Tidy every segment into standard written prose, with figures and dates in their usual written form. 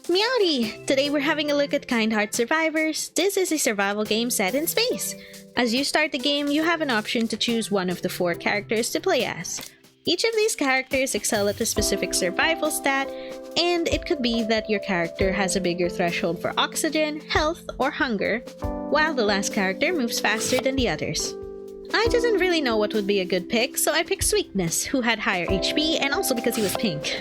Meowdy! Today we're having a look at Kind Heart Survivors. This is a survival game set in space. As you start the game, you have an option to choose one of the 4 characters to play as. Each of these characters excel at a specific survival stat, and it could be that your character has a bigger threshold for oxygen, health, or hunger, while the last character moves faster than the others. I didn't really know what would be a good pick, so I picked Sweetness, who had higher HP and also because he was pink.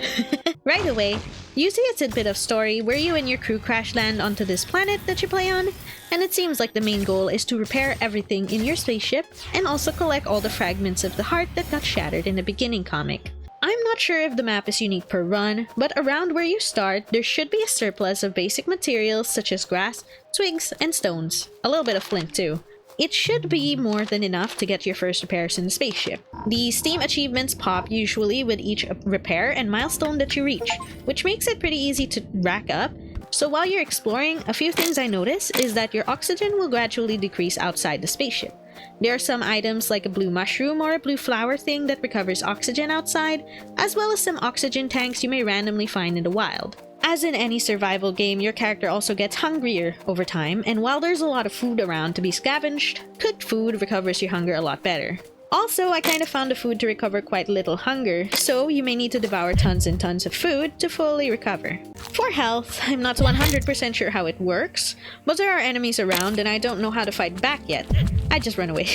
Right away, you see a tidbit of story where you and your crew crash land onto this planet that you play on, and it seems like the main goal is to repair everything in your spaceship and also collect all the fragments of the heart that got shattered in the beginning comic. I'm not sure if the map is unique per run, but around where you start, there should be a surplus of basic materials such as grass, twigs, and stones. A little bit of flint too. It should be more than enough to get your first repairs in the spaceship. The Steam achievements pop usually with each repair and milestone that you reach, which makes it pretty easy to rack up. So while you're exploring, a few things I notice is that your oxygen will gradually decrease outside the spaceship. There are some items like a blue mushroom or a blue flower thing that recovers oxygen outside, as well as some oxygen tanks you may randomly find in the wild. As in any survival game, your character also gets hungrier over time, and while there's a lot of food around to be scavenged, cooked food recovers your hunger a lot better. Also, I kind of found the food to recover quite little hunger, so you may need to devour tons and tons of food to fully recover. For health, I'm not 100% sure how it works, but there are enemies around and I don't know how to fight back yet. I just run away.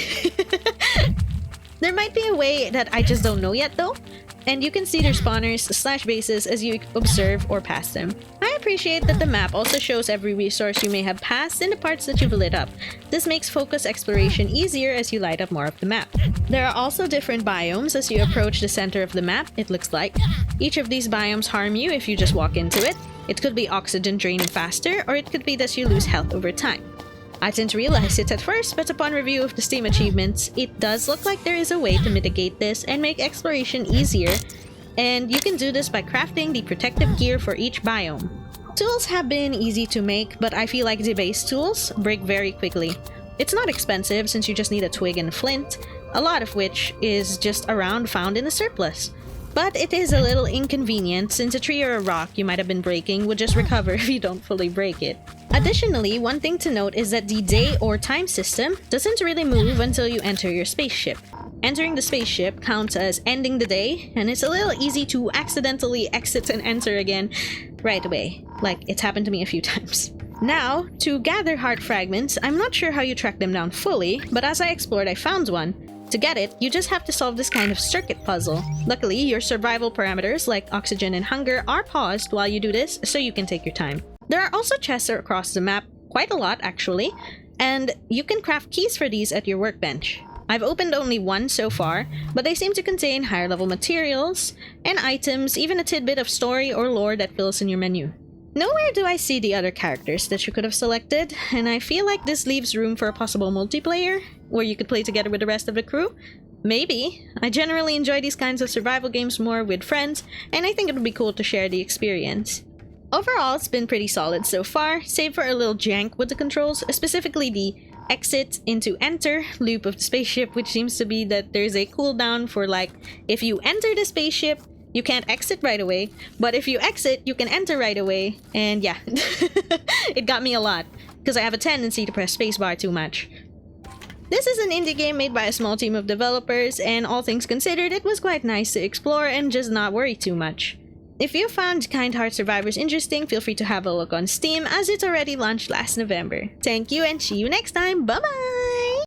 There might be a way that I just don't know yet though, and you can see their spawners/bases as you observe or pass them. I appreciate that the map also shows every resource you may have passed in the parts that you've lit up. This makes focus exploration easier as you light up more of the map. There are also different biomes as you approach the center of the map, it looks like. Each of these biomes harm you if you just walk into it. It could be oxygen draining faster, or it could be that you lose health over time. I didn't realize it at first, but upon review of the Steam achievements, it does look like there is a way to mitigate this and make exploration easier, and you can do this by crafting the protective gear for each biome. Tools have been easy to make, but I feel like the base tools break very quickly. It's not expensive since you just need a twig and flint, a lot of which is just around found in a surplus. But it is a little inconvenient since a tree or a rock you might have been breaking would just recover if you don't fully break it. Additionally, one thing to note is that the day or time system doesn't really move until you enter your spaceship. Entering the spaceship counts as ending the day, and it's a little easy to accidentally exit and enter again right away. Like, it's happened to me a few times. Now, to gather heart fragments, I'm not sure how you track them down fully, but as I explored I found one. To get it, you just have to solve this kind of circuit puzzle. Luckily, your survival parameters like oxygen and hunger are paused while you do this, so you can take your time. There are also chests across the map, quite a lot actually, and you can craft keys for these at your workbench. I've opened only one so far, but they seem to contain higher level materials and items, even a tidbit of story or lore that fills in your menu. Nowhere do I see the other characters that you could have selected, and I feel like this leaves room for a possible multiplayer, where you could play together with the rest of the crew. Maybe. I generally enjoy these kinds of survival games more with friends, and I think it would be cool to share the experience. Overall, it's been pretty solid so far, save for a little jank with the controls, specifically the exit into enter loop of the spaceship, which seems to be that there's a cooldown for like, if you enter the spaceship, you can't exit right away, but if you exit, you can enter right away, and yeah, it got me a lot, because I have a tendency to press spacebar too much. This is an indie game made by a small team of developers, and all things considered, it was quite nice to explore and just not worry too much. If you found Kind Heart Survivors interesting, feel free to have a look on Steam, as it's already launched last November. Thank you and see you next time, bye bye!